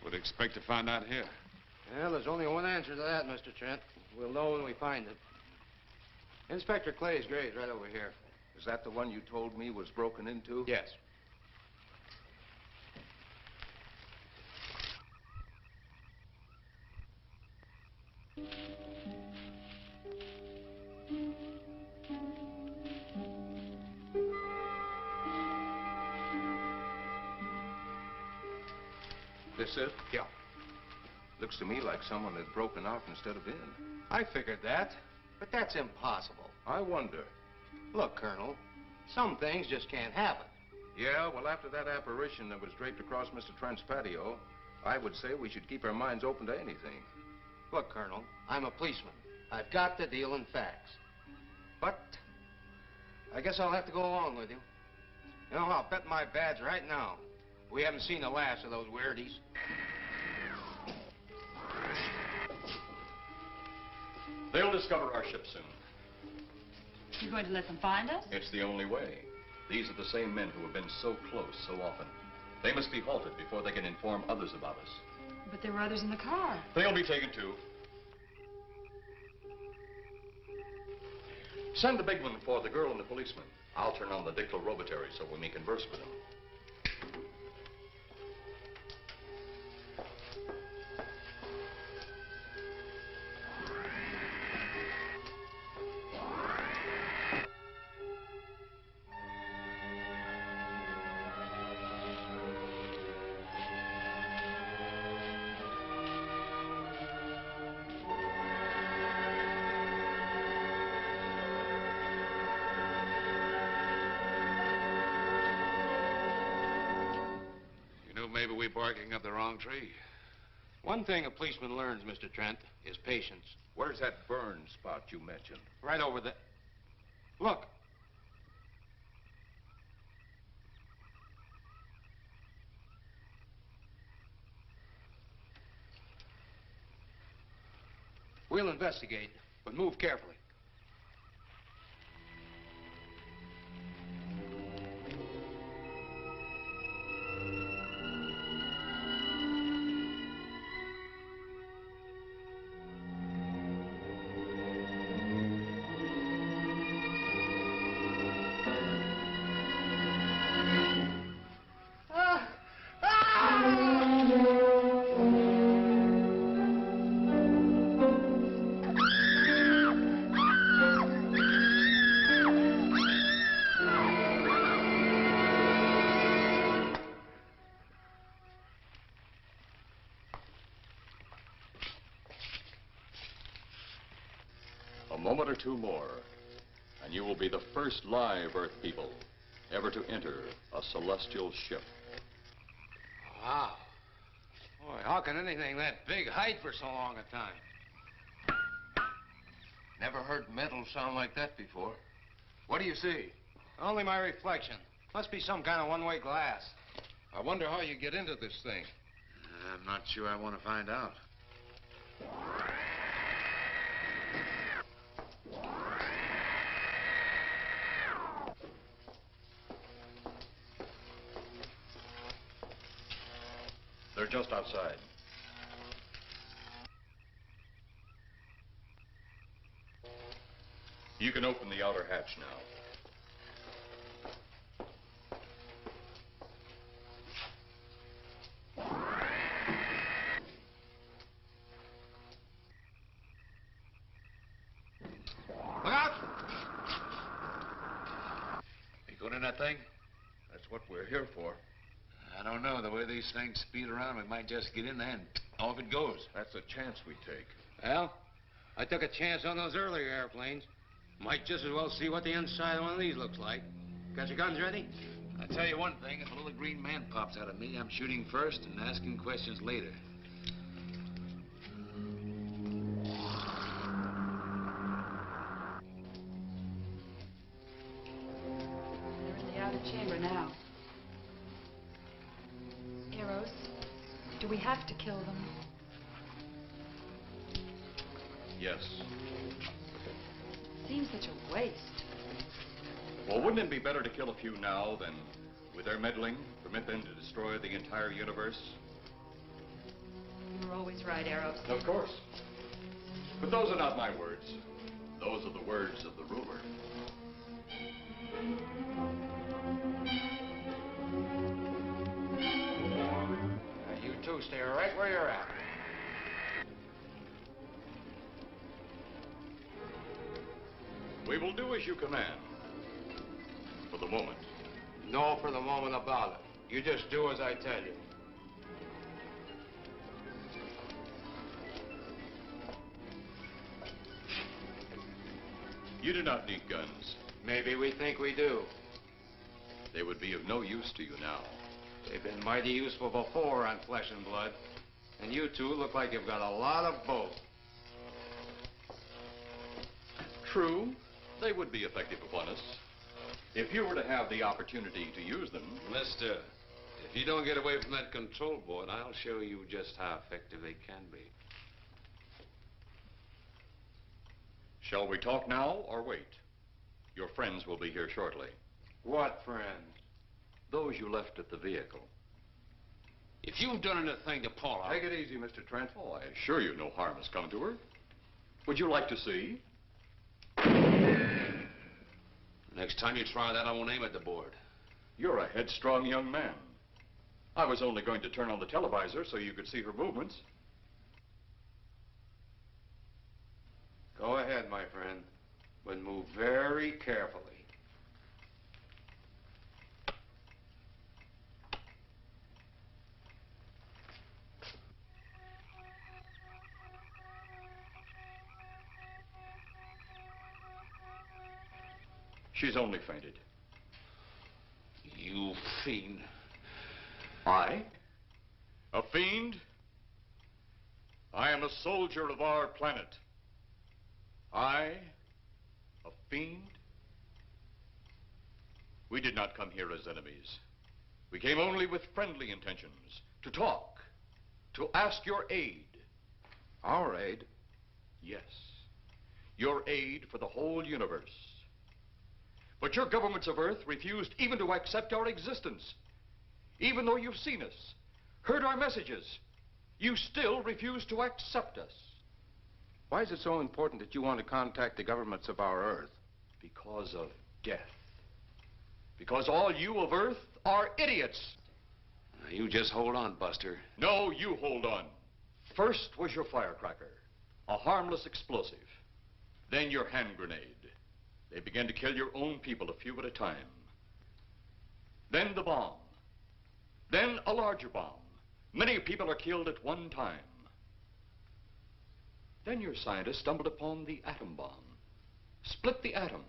Would expect to find out here. Well, there's only one answer to that, Mr. Trent. We'll know when we find it. Inspector Clay's grave right over here. Is that the one you told me was broken into? Yes. This it? Yeah. Looks to me like someone had broken out instead of in. I figured that, but that's impossible. I wonder. Look, Colonel, some things just can't happen. Yeah, well, after that apparition that was draped across Mr. Trent's patio, I would say we should keep our minds open to anything. Look, Colonel, I'm a policeman. I've got to deal in facts. But I guess I'll have to go along with you. You know, I'll bet my badge right now we haven't seen the last of those weirdies. They'll discover our ship soon. You're going to let them find us? It's the only way. These are the same men who have been so close so often. They must be halted before they can inform others about us. But there were others in the car. They'll be taken too. Send the big one for the girl and the policeman. I'll turn on the dictorobatary so we may converse with them. Maybe we're barking up the wrong tree. One thing a policeman learns, Mr. Trent, is patience. Where's that burn spot you mentioned? Right over there. Look. We'll investigate, but move carefully. moment or two more, and you will be the first live Earth people ever to enter a celestial ship. Wow. Boy, how can anything that big hide for so long a time? Never heard metal sound like that before. What do you see? Only my reflection. Must be some kind of one-way glass. I wonder how you get into this thing. I'm not sure I want to find out. They're just outside. You can open the outer hatch now. Look out! You going in that thing? That's what we're here for. I don't know. The way these things speed around, we might just get in there and off it goes. That's a chance we take. Well, I took a chance on those earlier airplanes. Might just as well see what the inside of one of these looks like. Got your guns ready? I'll tell you one thing. If a little green man pops out of me, I'm shooting first and asking questions later. They're in the outer chamber now. Eros, do we have to kill them? Yes. Seems such a waste. Well, wouldn't it be better to kill a few now than, with their meddling, permit them to destroy the entire universe? You're always right, Eros. Of course. But those are not my words. Those are the words of the ruler. You two stay right where you're at. We will do as you command. For the moment. No for the moment about it. You just do as I tell you. You do not need guns. Maybe we think we do. They would be of no use to you now. They've been mighty useful before on flesh and blood. And you two look like you've got a lot of both. True, they would be effective upon us. If you were to have the opportunity to use them... Mister, if you don't get away from that control board, I'll show you just how effective they can be. Shall we talk now or wait? Your friends will be here shortly. What friends? Those you left at the vehicle. If you've done anything to Paula... Take it easy, Mr. Trent. Oh, I assure you no harm has come to her. Would you like to see? Next time you try that, I won't aim at the board. You're a headstrong young man. I was only going to turn on the televisor so you could see her movements. Go ahead, my friend, but move very carefully. She's only fainted. You fiend. I? A fiend? I am a soldier of our planet. I? A fiend? We did not come here as enemies. We came only with friendly intentions, to talk, to ask your aid. Our aid? Yes, your aid for the whole universe. But your governments of Earth refused even to accept our existence. Even though you've seen us, heard our messages, you still refuse to accept us. Why is it so important that you want to contact the governments of our Earth? Because of death. Because all you of Earth are idiots. Now, you just hold on, Buster. No, you hold on. First was your firecracker, a harmless explosive. Then your hand grenade. They began to kill your own people a few at a time. Then the bomb. Then a larger bomb. Many people are killed at one time. Then your scientists stumbled upon the atom bomb. split the atom.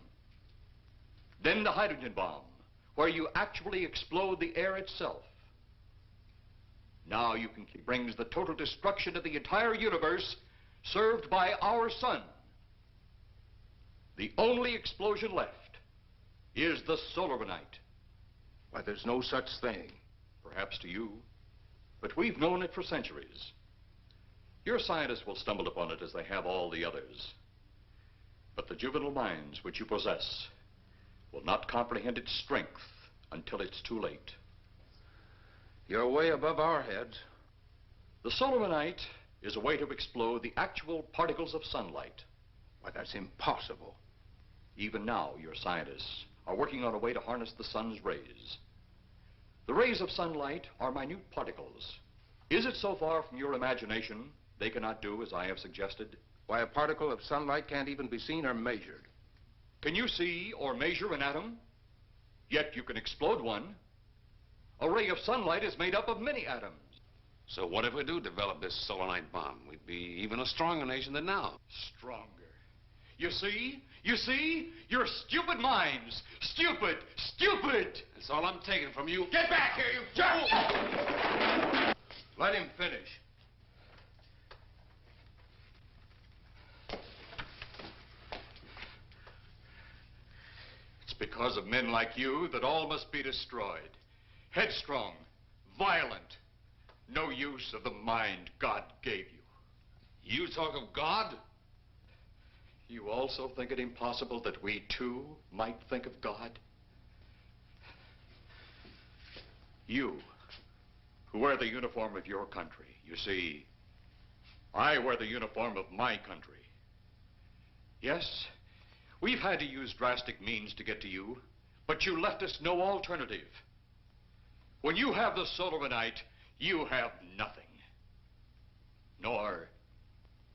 Then the hydrogen bomb, where you actually explode the air itself. Now you can brings the total destruction of the entire universe served by our sun. The only explosion left is the solarite. Why, there's no such thing. Perhaps to you, but we've known it for centuries. Your scientists will stumble upon it as they have all the others. But the juvenile minds which you possess will not comprehend its strength until it's too late. You're way above our heads. The solarite is a way to explode the actual particles of sunlight. Why, that's impossible. Even now, your scientists are working on a way to harness the sun's rays. The rays of sunlight are minute particles. Is it so far from your imagination they cannot do as I have suggested? Why, a particle of sunlight can't even be seen or measured. Can you see or measure an atom? Yet you can explode one. A ray of sunlight is made up of many atoms. So what if we do develop this solarite bomb? We'd be even a stronger nation than now. Stronger. You see? You see? Your stupid minds. Stupid! Stupid! That's all I'm taking from you. Get back here, you fool! Let him finish. It's because of men like you that all must be destroyed. Headstrong, violent, no use of the mind God gave you. You talk of God? You also think it impossible that we too might think of God? You, who wear the uniform of your country, you see, I wear the uniform of my country. Yes, we've had to use drastic means to get to you, but you left us no alternative. When you have the solarite, you have nothing. Nor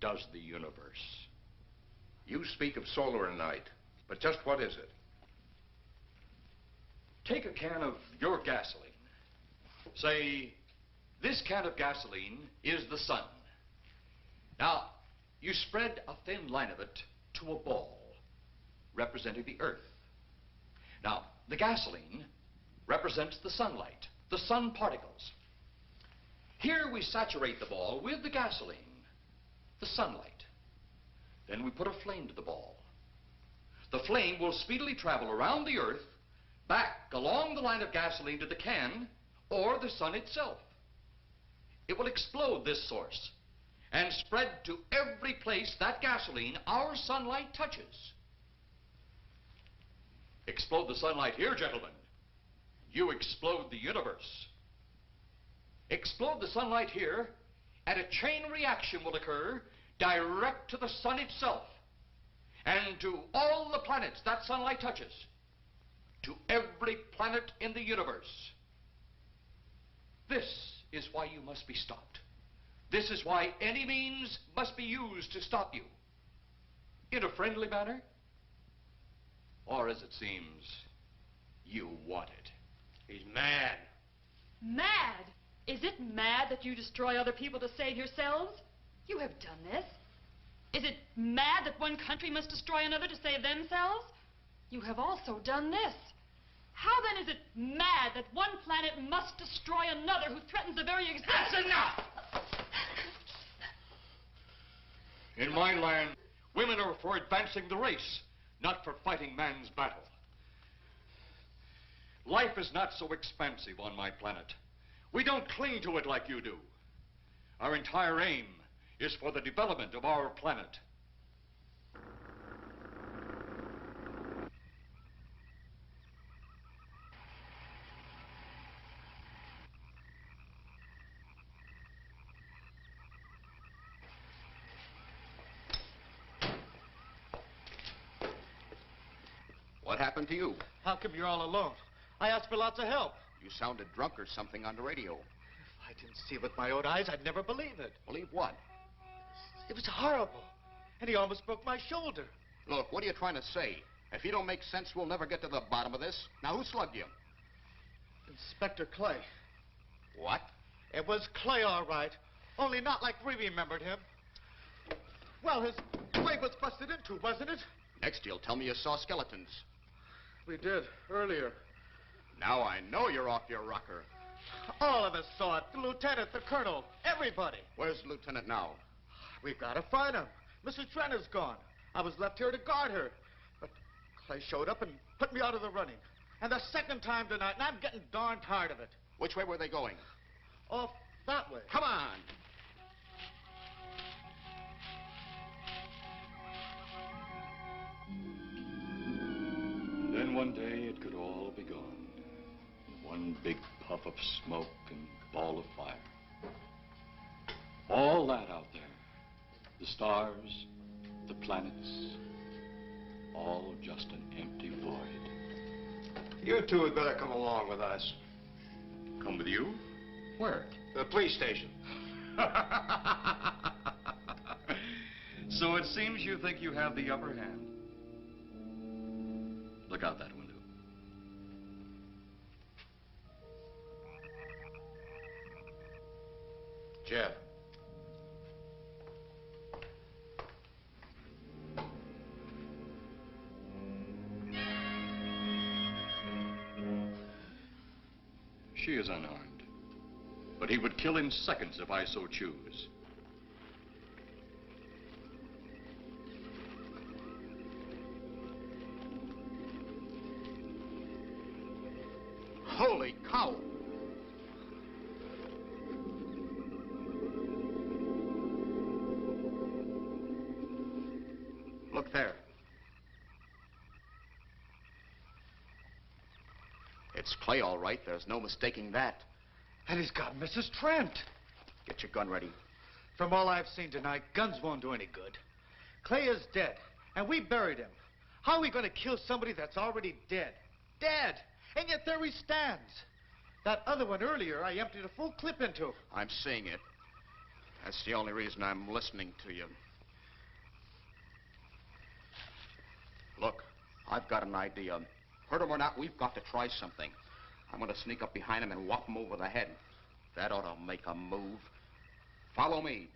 does the universe. You speak of solarite, but just what is it? Take a can of your gasoline. Say, this can of gasoline is the sun. Now, you spread a thin line of it to a ball, representing the earth. Now, the gasoline represents the sunlight, the sun particles. Here we saturate the ball with the gasoline, the sunlight. Then we put a flame to the ball. The flame will speedily travel around the earth, back along the line of gasoline to the can, or the sun itself. It will explode this source and spread to every place that gasoline, our sunlight, touches. Explode the sunlight here, gentlemen. You explode the universe. Explode the sunlight here, and a chain reaction will occur direct to the sun itself and to all the planets that sunlight touches, to every planet in the universe. This is why you must be stopped. This is why any means must be used to stop you. In a friendly manner, or as it seems, you want it. He's mad. Mad? Is it mad that you destroy other people to save yourselves? You have done this. Is it mad that one country must destroy another to save themselves? You have also done this. How then is it mad that one planet must destroy another who threatens the very existence? That's enough! In my land, women are for advancing the race, not for fighting man's battle. Life is not so expansive on my planet. We don't cling to it like you do. Our entire aim is for the development of our planet. What happened to you? How come you're all alone? I asked for lots of help. You sounded drunk or something on the radio. If I didn't see it with my own eyes, I'd never believe it. Believe what? It was horrible. And he almost broke my shoulder. Look, what are you trying to say? If you don't make sense, we'll never get to the bottom of this. Now, who slugged you? Inspector Clay. What? It was Clay, all right. Only not like we remembered him. Well, his wig was busted into, wasn't it? Next, you'll tell me you saw skeletons. We did, earlier. Now I know you're off your rocker. All of us saw it. The lieutenant, the colonel, everybody. Where's the lieutenant now? We've got to find him. Mrs. Trent is gone. I was left here to guard her. But Clay showed up and put me out of the running. And the second time tonight, and I'm getting darn tired of it. Which way were they going? Off that way. Come on. Then one day it could all be gone. One big puff of smoke and ball of fire. All that out there. The stars, the planets, all just an empty void. You two had better come along with us. Come with you? Where? The police station. So it seems you think you have the upper hand. Look out that window. Jeff. She is unarmed. But he would kill in seconds if I so choose. Holy cow! Look there. It's Clay, all right. There's no mistaking that. And he's got Mrs. Trent. Get your gun ready. From all I've seen tonight, guns won't do any good. Clay is dead, and we buried him. How are we going to kill somebody that's already dead? Dead! And yet there he stands. That other one earlier, I emptied a full clip into. I'm seeing it. That's the only reason I'm listening to you. Look, I've got an idea. Hurt him or not, we've got to try something. I'm going to sneak up behind him and whop him over the head. That ought to make a move. Follow me.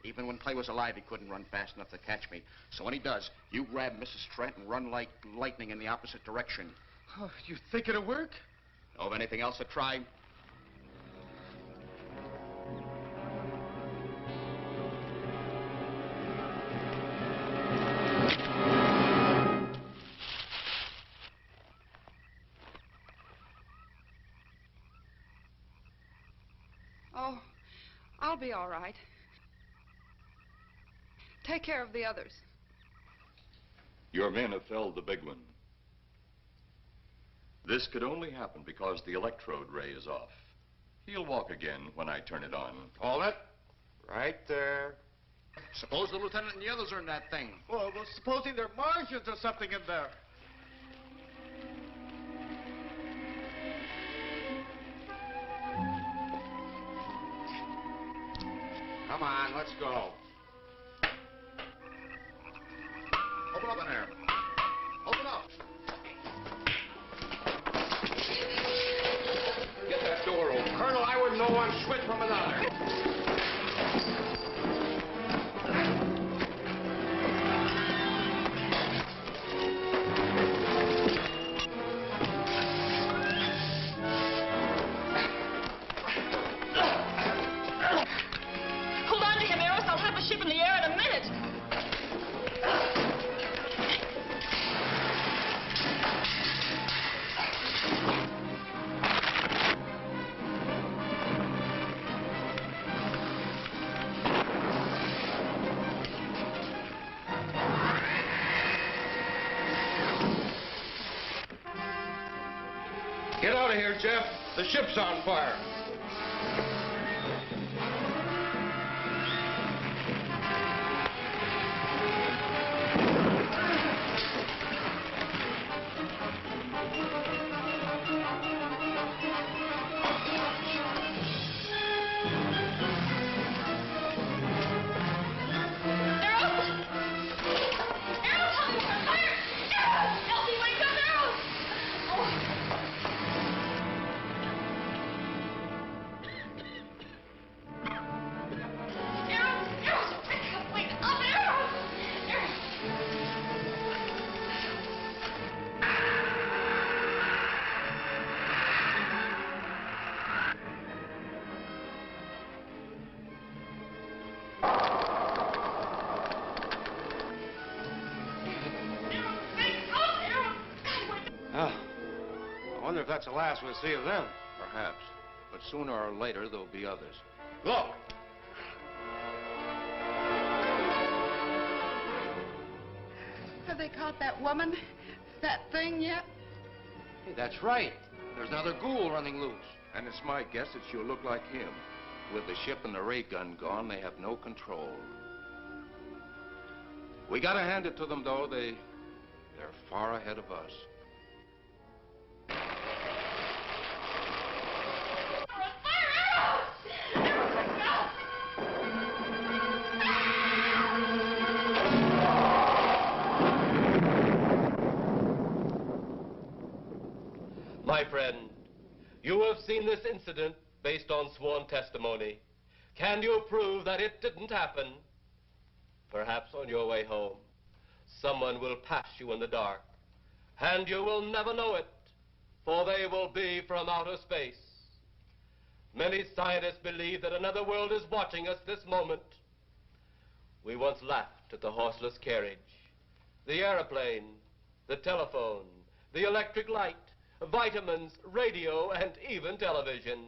Even when Clay was alive, he couldn't run fast enough to catch me. So when he does, you grab Mrs. Trent and run like lightning in the opposite direction. Oh, you think it'll work? Know of anything else to try? Oh, I'll be all right. Take care of the others. Your men have felled the big one. This could only happen because the electrode ray is off. He'll walk again when I turn it on. Hold it. Right there. Suppose the lieutenant and the others are in that thing. Well, supposing there are Martians or something in there. Come on, let's go. Open up in there. Open up. Get that door open. Colonel, I wouldn't know one switch from another. Hold on to him, Eros. I'll have the ship in the air in a minute. Get out of here, Jeff. The ship's on fire. if that's the last we'll see of them. Perhaps. But sooner or later, there'll be others. Look! Have they caught that woman? That thing yet? Hey, that's right. There's another ghoul running loose. And it's my guess that she'll look like him. With the ship and the ray gun gone, they have no control. We gotta hand it to them, though. They're far ahead of us. My friend, you have seen this incident based on sworn testimony. Can you prove that it didn't happen? Perhaps on your way home, someone will pass you in the dark, and you will never know it, for they will be from outer space. Many scientists believe that another world is watching us this moment. We once laughed at the horseless carriage, the airplane, the telephone, the electric light, vitamins, radio, and even television.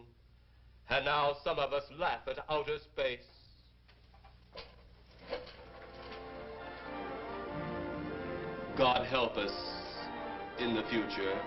And now some of us laugh at outer space. God help us in the future.